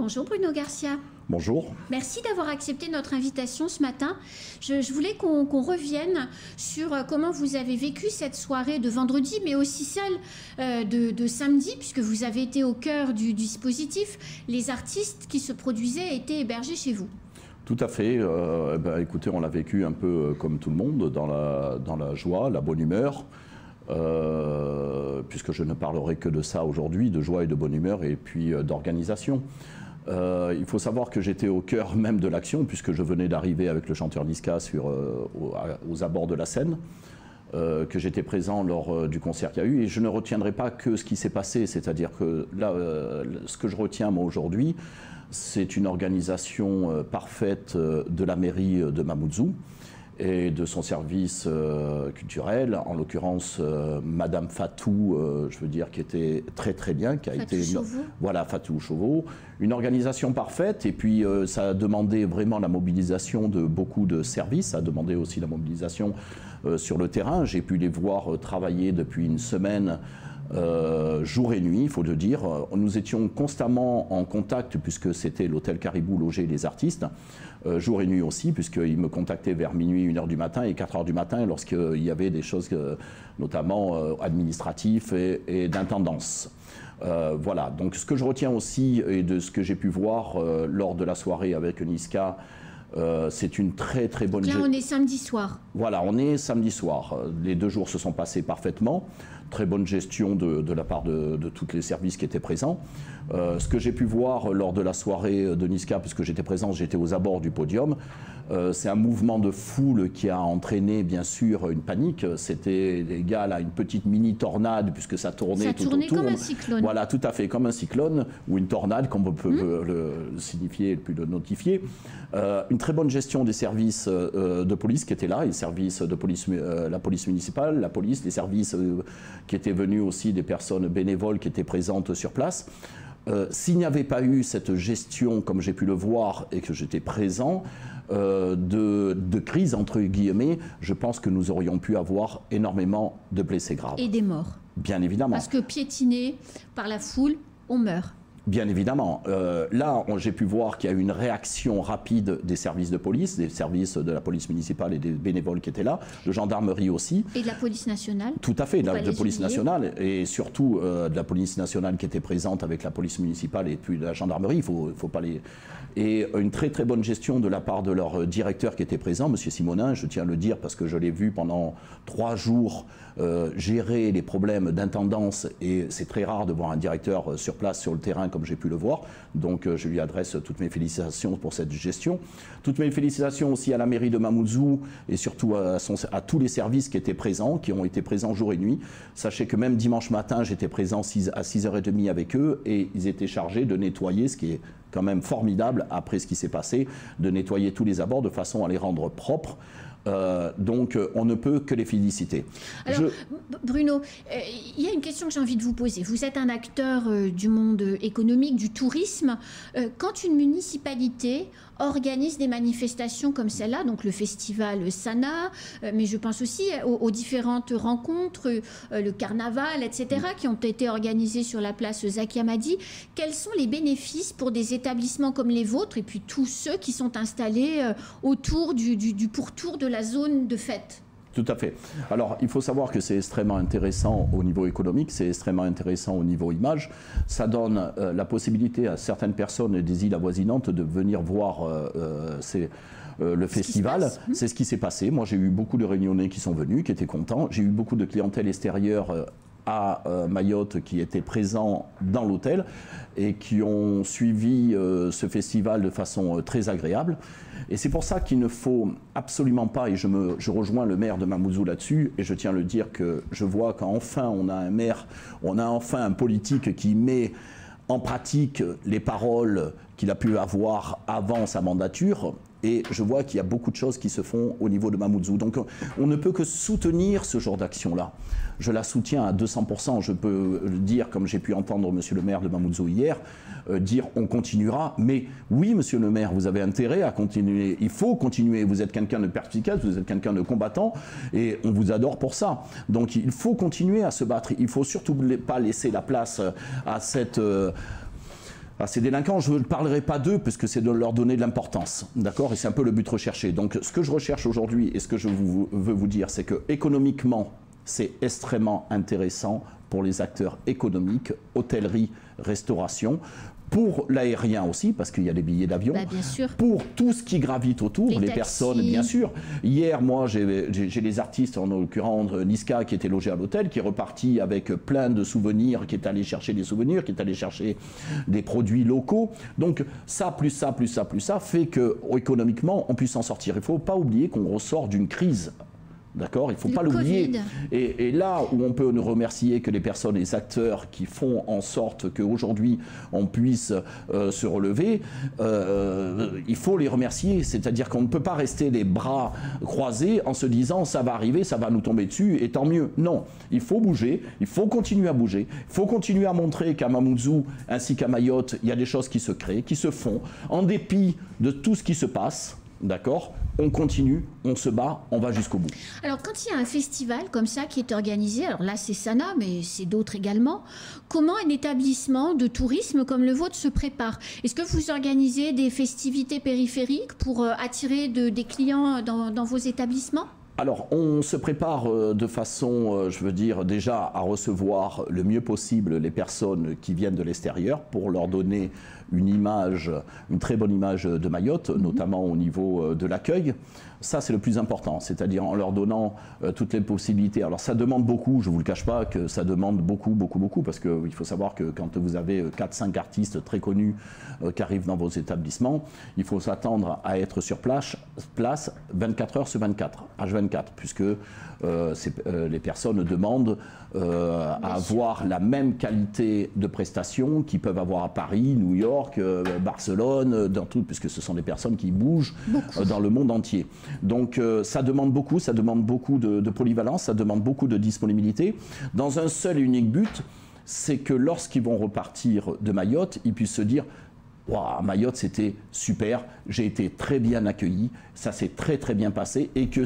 Bonjour Bruno Garcia. Bonjour. Merci d'avoir accepté notre invitation ce matin. Je voulais qu'on revienne sur comment vous avez vécu cette soirée de vendredi, mais aussi celle de samedi, puisque vous avez été au cœur du dispositif. Les artistes qui se produisaient étaient hébergés chez vous. Tout à fait. Écoutez, on l'a vécu un peu comme tout le monde, dans la joie, la bonne humeur. Puisque je ne parlerai que de ça aujourd'hui, de joie et de bonne humeur, et puis d'organisation. Il faut savoir que j'étais au cœur même de l'action, puisque je venais d'arriver avec le chanteur Niska aux abords de la scène, que j'étais présent lors du concert qu'il y a eu, et je ne retiendrai pas que ce qui s'est passé, c'est-à-dire que là, ce que je retiens moi aujourd'hui, c'est une organisation parfaite de la mairie de Mamoudzou, et de son service culturel, en l'occurrence Madame Fatou, je veux dire, qui était très très bien, qui a Fatou été Chauveau. Voilà, Fatou Chauveau, une organisation parfaite, et puis ça a demandé vraiment la mobilisation de beaucoup de services, ça a demandé aussi la mobilisation sur le terrain. J'ai pu les voir travailler depuis une semaine. Jour et nuit, il faut le dire. Nous étions constamment en contact, puisque c'était l'hôtel Caribou logeait les artistes, jour et nuit aussi, puisqu'ils me contactaient vers minuit, 1h du matin et 4h du matin, lorsqu'il y avait des choses notamment administratives et d'intendance. Voilà, donc ce que je retiens aussi, et de ce que j'ai pu voir lors de la soirée avec Niska, c'est une très très bonne... Là, on est samedi soir. Voilà, on est samedi soir. Les 2 jours se sont passés parfaitement. Très bonne gestion de la part de tous les services qui étaient présents. Ce que j'ai pu voir lors de la soirée de Niska, puisque j'étais présent, j'étais aux abords du podium, c'est un mouvement de foule qui a entraîné bien sûr une panique. C'était les gars là, une petite mini tornade, puisque ça tournait tout autour. Ça tournait comme un cyclone. Voilà, tout à fait, comme un cyclone, ou une tornade, comme on peut le signifier et puis le notifier. Une très bonne gestion des services de police qui étaient là, les services de police, la police municipale, la police, les services qui étaient venus aussi, des personnes bénévoles qui étaient présentes sur place. S'il n'y avait pas eu cette gestion, comme j'ai pu le voir et que j'étais présent, de crise entre guillemets, je pense que nous aurions pu avoir énormément de blessés graves. Et des morts. Bien évidemment. Parce que piétinés par la foule, on meurt. Bien évidemment. Là, j'ai pu voir qu'il y a eu une réaction rapide des services de police, des services de la police municipale et des bénévoles qui étaient là, de gendarmerie aussi. Et de la police nationale. Tout à fait, de la police nationale, et surtout de la police nationale qui était présente avec la police municipale et puis de la gendarmerie. Il faut pas les... Et une très très bonne gestion de la part de leur directeur qui était présent, M. Simonin, je tiens à le dire parce que je l'ai vu pendant 3 jours gérer les problèmes d'intendance, et c'est très rare de voir un directeur sur place, sur le terrain, comme j'ai pu le voir. Donc je lui adresse toutes mes félicitations pour cette gestion. Toutes mes félicitations aussi à la mairie de Mamoudzou et surtout à tous les services qui étaient présents, qui ont été présents jour et nuit. Sachez que même dimanche matin, j'étais présent à 6h30 avec eux, et ils étaient chargés de nettoyer, ce qui est quand même formidable après ce qui s'est passé, de nettoyer tous les abords de façon à les rendre propres. Donc on ne peut que les féliciter. Alors, Bruno, il y a une question que j'ai envie de vous poser. Vous êtes un acteur du monde économique, du tourisme. Quand une municipalité organise des manifestations comme celle-là, donc le festival Sana, mais je pense aussi aux différentes rencontres, le carnaval, etc., qui ont été organisées sur la place Zaki Hamadi, quels sont les bénéfices pour des établissements comme les vôtres et puis tous ceux qui sont installés autour du pourtour de la zone de fête? Tout à fait. Alors, il faut savoir que c'est extrêmement intéressant au niveau économique, c'est extrêmement intéressant au niveau image. Ça donne la possibilité à certaines personnes des îles avoisinantes de venir voir le festival. C'est ce qui s'est passé. Moi, j'ai eu beaucoup de Réunionnais qui sont venus, qui étaient contents. J'ai eu beaucoup de clientèle extérieure à Mayotte qui étaient présents dans l'hôtel et qui ont suivi ce festival de façon très agréable. Et c'est pour ça qu'il ne faut absolument pas, et je rejoins le maire de Mamoudzou là-dessus, et je tiens à le dire que je vois qu'enfin on a un maire, on a enfin un politique qui met en pratique les paroles qu'il a pu avoir avant sa mandature. Et je vois qu'il y a beaucoup de choses qui se font au niveau de Mamoudzou. Donc on ne peut que soutenir ce genre d'action-là. Je la soutiens à 200%. Je peux le dire, comme j'ai pu entendre monsieur le maire de Mamoudzou hier, dire on continuera. Mais oui, monsieur le maire, vous avez intérêt à continuer. Il faut continuer. Vous êtes quelqu'un de perspicace, vous êtes quelqu'un de combattant, et on vous adore pour ça. Donc il faut continuer à se battre. Il ne faut surtout pas laisser la place à cette... Ces délinquants, je ne parlerai pas d'eux parce que c'est de leur donner de l'importance, d'accord? Et c'est un peu le but recherché. Donc ce que je recherche aujourd'hui et ce que je veux vous dire, c'est que économiquement, c'est extrêmement intéressant pour les acteurs économiques, hôtellerie, restauration, pour l'aérien aussi, parce qu'il y a des billets d'avion, pour tout ce qui gravite autour, les personnes, bien sûr. Hier, moi, j'ai les artistes, en l'occurrence Niska, qui était logé à l'hôtel, qui est reparti avec plein de souvenirs, qui est allé chercher des souvenirs, qui est allé chercher des produits locaux. Donc ça, plus ça, plus ça, plus ça, fait qu'économiquement, on puisse en sortir. Il ne faut pas oublier qu'on ressort d'une crise. D'accord, il ne faut pas l'oublier. Et là où on peut nous remercier que les personnes, les acteurs qui font en sorte qu'aujourd'hui on puisse se relever, il faut les remercier. C'est-à-dire qu'on ne peut pas rester les bras croisés en se disant ça va arriver, ça va nous tomber dessus et tant mieux. Non, il faut bouger, il faut continuer à bouger, il faut continuer à montrer qu'à Mamoudzou ainsi qu'à Mayotte, il y a des choses qui se créent, qui se font, en dépit de tout ce qui se passe. D'accord, on continue, on se bat, on va jusqu'au bout. Alors quand il y a un festival comme ça qui est organisé, alors là c'est Sana, mais c'est d'autres également, comment un établissement de tourisme comme le vôtre se prépare? Est-ce que vous organisez des festivités périphériques pour attirer des clients dans vos établissements? Alors, on se prépare de façon, je veux dire, déjà à recevoir le mieux possible les personnes qui viennent de l'extérieur pour leur donner une image, une très bonne image de Mayotte, notamment au niveau de l'accueil. Ça, c'est le plus important, c'est-à-dire en leur donnant toutes les possibilités. Alors, ça demande beaucoup, je ne vous le cache pas, que ça demande beaucoup, parce qu'il faut savoir que quand vous avez 4-5 artistes très connus qui arrivent dans vos établissements, il faut s'attendre à être sur place 24 heures sur 24, H24, puisque les personnes demandent à avoir la même qualité de prestations qu'ils peuvent avoir à Paris, New York, Barcelone, dans tout, puisque ce sont des personnes qui bougent dans le monde entier. Donc ça demande beaucoup de polyvalence, ça demande beaucoup de disponibilité, dans un seul et unique but, c'est que lorsqu'ils vont repartir de Mayotte, ils puissent se dire wow, Mayotte c'était super, j'ai été très bien accueilli, ça s'est très bien passé, et que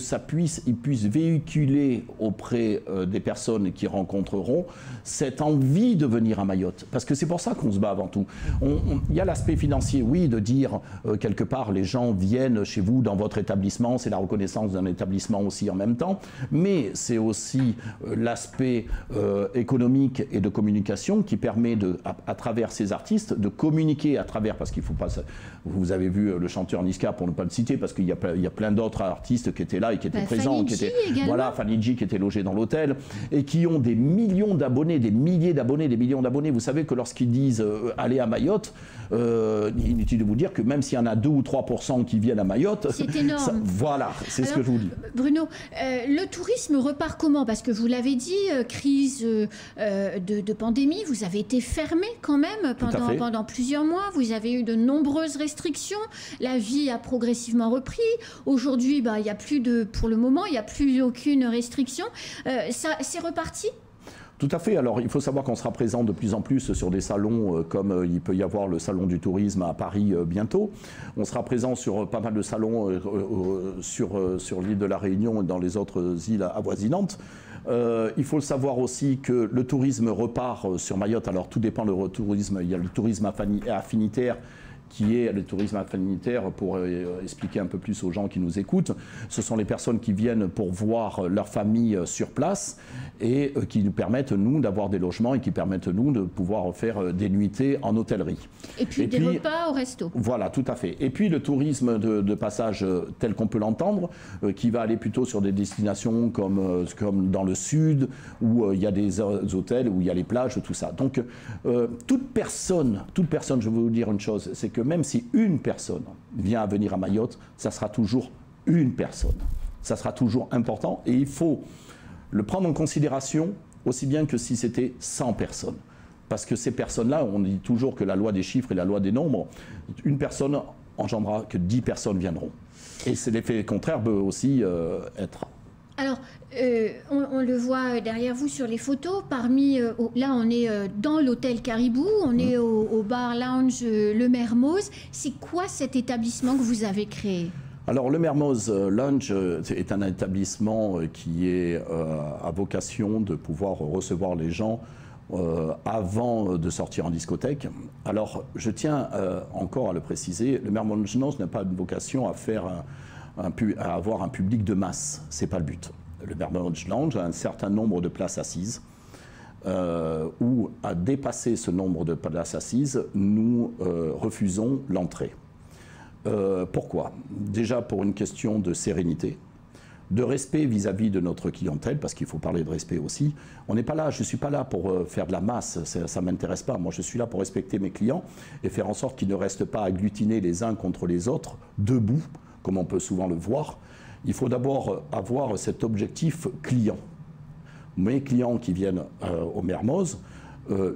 ils puissent véhiculer auprès des personnes qui rencontreront cette envie de venir à Mayotte. Parce que c'est pour ça qu'on se bat avant tout. Il y a l'aspect financier, oui, de dire quelque part les gens viennent chez vous dans votre établissement, c'est la reconnaissance d'un établissement aussi en même temps, mais c'est aussi l'aspect économique et de communication qui permet à travers ces artistes de communiquer à travers, parce qu'il faut pas, vous avez vu le chanteur Niska pour ne pas le citer, parce qu'il y a plein d'autres artistes qui étaient là et qui étaient présents, voilà, Fanny G qui était logé dans l'hôtel et qui ont des millions d'abonnés, des milliers d'abonnés, des millions d'abonnés. Vous savez que lorsqu'ils disent aller à Mayotte, inutile de vous dire que même s'il y en a 2 ou 3% qui viennent à Mayotte, c'est énorme. Ça, voilà, c'est ce que je vous dis. Bruno, le tourisme repart comment? Parce que vous l'avez dit, crise de pandémie, vous avez été fermé quand même pendant plusieurs mois, vous avez eu de nombreuses restrictions, la vie a progressivement repris. Aujourd'hui, il y a plus pour le moment, il n'y a plus aucune restriction. C'est reparti? Tout à fait. Alors, il faut savoir qu'on sera présent de plus en plus sur des salons comme il peut y avoir le salon du tourisme à Paris bientôt. On sera présent sur pas mal de salons sur l'île de la Réunion et dans les autres îles avoisinantes. Il faut le savoir aussi que le tourisme repart sur Mayotte. Alors, tout dépend du tourisme. Il y a le tourisme affinitaire qui est le tourisme affinitaire, pour expliquer un peu plus aux gens qui nous écoutent. Ce sont les personnes qui viennent pour voir leur famille sur place et qui nous permettent, nous, d'avoir des logements et qui permettent, nous, de pouvoir faire des nuitées en hôtellerie. Et puis des repas au resto. Voilà, tout à fait. Et puis le tourisme de passage tel qu'on peut l'entendre, qui va aller plutôt sur des destinations comme dans le sud, où il y a des hôtels, où il y a les plages, tout ça. Donc toute personne, je veux vous dire une chose, c'est que même si une personne vient à venir à Mayotte, ça sera toujours une personne. Ça sera toujours important et il faut le prendre en considération aussi bien que si c'était 100 personnes. Parce que ces personnes-là, on dit toujours que la loi des chiffres et la loi des nombres, une personne engendrera que 10 personnes viendront. Et c'est l'effet contraire peut aussi être. Alors, on le voit derrière vous sur les photos. Là, on est dans l'hôtel Caribou, on est au bar lounge Le Mermoz. C'est quoi cet établissement que vous avez créé? Alors, le Mermoz Lounge est un établissement qui est à vocation de pouvoir recevoir les gens avant de sortir en discothèque. Alors, je tiens encore à le préciser, le Mermoz Lounge n'a pas une vocation à avoir un public de masse. Ce n'est pas le but. Le Mermoz Lounge a un certain nombre de places assises, où, à dépasser ce nombre de places assises, nous refusons l'entrée. Pourquoi? Déjà pour une question de sérénité, de respect vis-à-vis de notre clientèle, parce qu'il faut parler de respect aussi. On n'est pas là, je ne suis pas là pour faire de la masse, ça ne m'intéresse pas. Moi, je suis là pour respecter mes clients et faire en sorte qu'ils ne restent pas agglutinés les uns contre les autres, debout, comme on peut souvent le voir. Il faut d'abord avoir cet objectif client. Mes clients qui viennent au Mermoz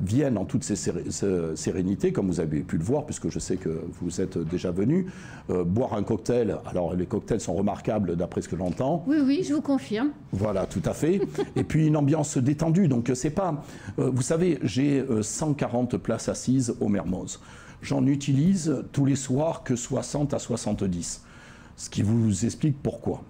viennent en toute sérénité, comme vous avez pu le voir, puisque je sais que vous êtes déjà venu, boire un cocktail. Alors, les cocktails sont remarquables d'après ce que j'entends. Oui, oui, je vous confirme. Voilà, tout à fait. Et puis, une ambiance détendue. Donc, c'est pas... vous savez, j'ai 140 places assises au Mermoz. J'en utilise tous les soirs que 60 à 70. Ce qui vous explique pourquoi.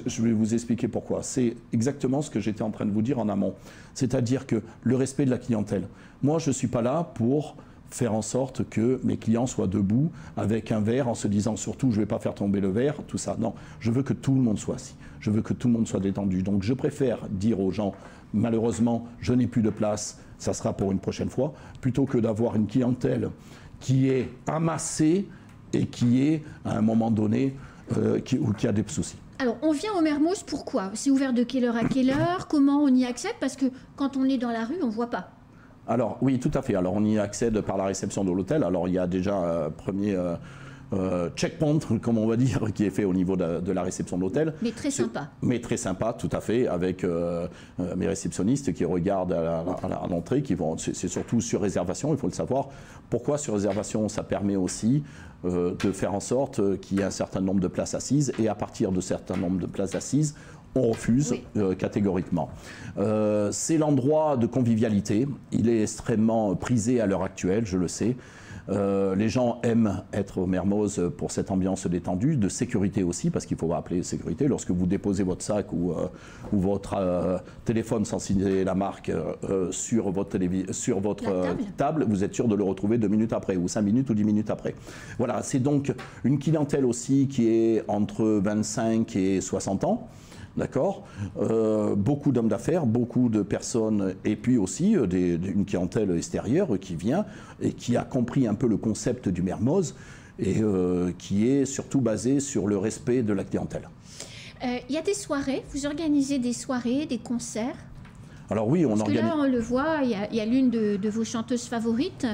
Je vais vous expliquer pourquoi. C'est exactement ce que j'étais en train de vous dire en amont. C'est-à-dire que le respect de la clientèle. Moi, je ne suis pas là pour faire en sorte que mes clients soient debout avec un verre en se disant surtout je ne vais pas faire tomber le verre, tout ça. Non, je veux que tout le monde soit assis. Je veux que tout le monde soit détendu. Donc je préfère dire aux gens malheureusement je n'ai plus de place, ça sera pour une prochaine fois, plutôt que d'avoir une clientèle qui est amassée et qui est à un moment donné qui a des soucis. Alors, on vient au Mermoz, pourquoi? C'est ouvert de quelle heure à quelle heure? Comment on y accède? Parce que quand on est dans la rue, on ne voit pas. Alors, oui, tout à fait. Alors, on y accède par la réception de l'hôtel. Alors, il y a déjà un premier checkpoint, comme on va dire, qui est fait au niveau de la réception de l'hôtel. Mais très sympa. Mais très sympa, tout à fait, avec mes réceptionnistes qui regardent à l'entrée, c'est surtout sur réservation, il faut le savoir. Pourquoi sur réservation? Ça permet aussi de faire en sorte qu'il y ait un certain nombre de places assises, et à partir de certain nombre de places assises, on refuse catégoriquement. C'est l'endroit de convivialité, il est extrêmement prisé à l'heure actuelle, je le sais. Les gens aiment être au Mermoz pour cette ambiance détendue, de sécurité aussi, parce qu'il faut appeler sécurité. Lorsque vous déposez votre sac ou votre téléphone sans signer la marque sur votre table, vous êtes sûr de le retrouver 2 minutes après, ou 5 minutes ou 10 minutes après. Voilà, c'est donc une clientèle aussi qui est entre 25 et 60 ans. D'accord, beaucoup d'hommes d'affaires, beaucoup de personnes, et puis aussi une clientèle extérieure qui vient et qui a compris un peu le concept du Mermoz et qui est surtout basé sur le respect de la clientèle. Il y a des soirées, vous organisez des soirées, des concerts? Alors oui, on organise. Là, on le voit, il y a l'une de vos chanteuses favorites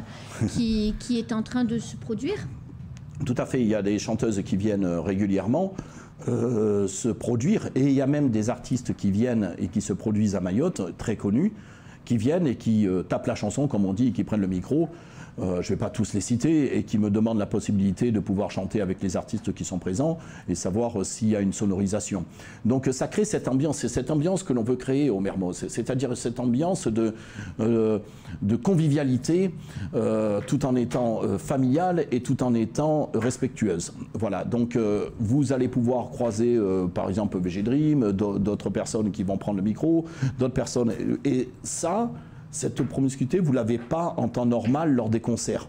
qui est en train de se produire. Tout à fait, il y a des chanteuses qui viennent régulièrement se produire, et il y a même des artistes qui viennent et qui se produisent à Mayotte, très connus, qui viennent et qui tapent la chanson, comme on dit, et qui prennent le micro. Je ne vais pas tous les citer, et qui me demandent la possibilité de pouvoir chanter avec les artistes qui sont présents et savoir s'il y a une sonorisation. Donc ça crée cette ambiance, c'est cette ambiance que l'on veut créer au Mermoz, c'est-à-dire cette ambiance de convivialité tout en étant familiale et tout en étant respectueuse. Voilà, donc vous allez pouvoir croiser par exemple VG Dream, d'autres personnes qui vont prendre le micro, d'autres personnes, et ça, cette promiscuité, vous ne l'avez pas en temps normal lors des concerts.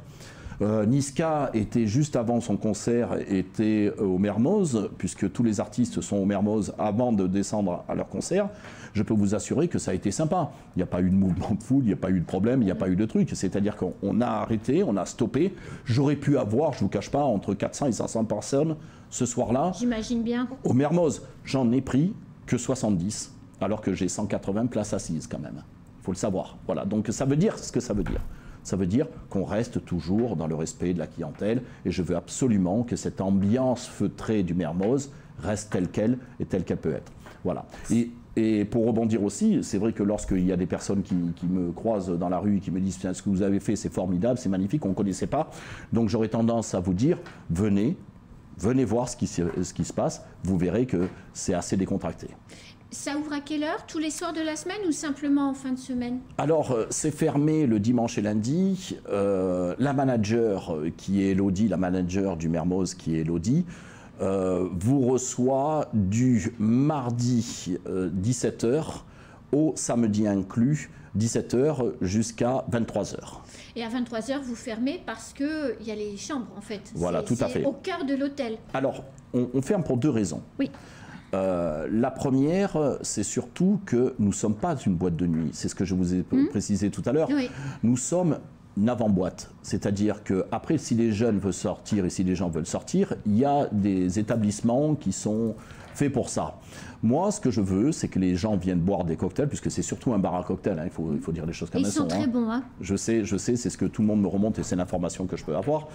Niska était juste avant son concert, était au Mermoz, puisque tous les artistes sont au Mermoz avant de descendre à leur concert. Je peux vous assurer que ça a été sympa. Il n'y a pas eu de mouvement de foule, il n'y a pas eu de problème, il n'y a pas eu de truc. C'est-à-dire qu'on a arrêté, on a stoppé. J'aurais pu avoir, je ne vous cache pas, entre 400 et 500 personnes ce soir-là. J'imagine bien. Au Mermoz, j'en ai pris que 70, alors que j'ai 180 places assises quand même. Il faut le savoir. Voilà. Donc ça veut dire ce que ça veut dire. Ça veut dire qu'on reste toujours dans le respect de la clientèle, et je veux absolument que cette ambiance feutrée du Mermoz reste telle qu'elle et telle qu'elle peut être. Voilà. Et pour rebondir aussi, c'est vrai que lorsqu'il y a des personnes qui me croisent dans la rue et qui me disent « ce que vous avez fait, c'est formidable, c'est magnifique, on ne connaissait pas », donc j'aurais tendance à vous dire « venez voir ce qui se passe, vous verrez que c'est assez décontracté ». Ça ouvre à quelle heure? Tous les soirs de la semaine ou simplement en fin de semaine? Alors, c'est fermé le dimanche et lundi. La manager, qui est Elodie, la manager du Mermoz, qui est Elodie, vous reçoit du mardi 17 h au samedi inclus 17h jusqu'à 23h. Et à 23h, vous fermez parce qu'il y a les chambres, en fait. Voilà, tout à fait. Au cœur de l'hôtel. Alors, on ferme pour deux raisons. Oui. La première, c'est surtout que nous ne sommes pas une boîte de nuit. C'est ce que je vous ai précisé tout à l'heure. Oui. Nous sommes une avant-boîte. C'est-à-dire qu'après, si les jeunes veulent sortir et si les gens veulent sortir, il y a des établissements qui sont faits pour ça. Moi, ce que je veux, c'est que les gens viennent boire des cocktails, puisque c'est surtout un bar à cocktails, hein, il faut dire les choses comme elles sont. Ils sont très bons. Hein. Je sais, c'est ce que tout le monde me remonte et c'est l'information que je peux avoir.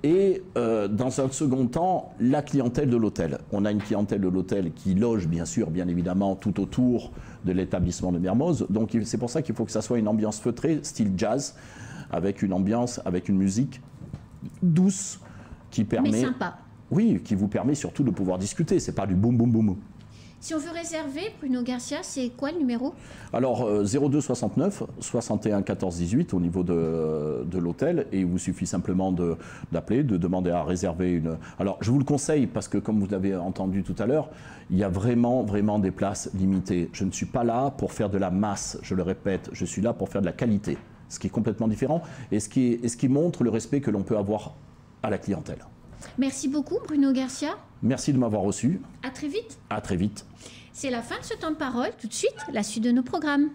Et dans un second temps, la clientèle de l'hôtel. On a une clientèle de l'hôtel qui loge, bien évidemment, tout autour de l'établissement de Mermoz. Donc c'est pour ça qu'il faut que ça soit une ambiance feutrée, style jazz, avec une ambiance, avec une musique douce qui permet... Mais sympa. Oui, qui vous permet surtout de pouvoir discuter. C'est pas du boum boum boum. Si on veut réserver, Bruno Garcia, c'est quoi le numéro? Alors 02 69 61 14 18 au niveau de l'hôtel, et il vous suffit simplement d'appeler, de demander à réserver une... Alors je vous le conseille parce que comme vous l'avez entendu tout à l'heure, il y a vraiment des places limitées. Je ne suis pas là pour faire de la masse, je le répète, je suis là pour faire de la qualité, ce qui est complètement différent et ce qui montre le respect que l'on peut avoir à la clientèle. Merci beaucoup Bruno Garcia. Merci de m'avoir reçu. À très vite. À très vite. C'est la fin de ce temps de parole. Tout de suite, la suite de nos programmes.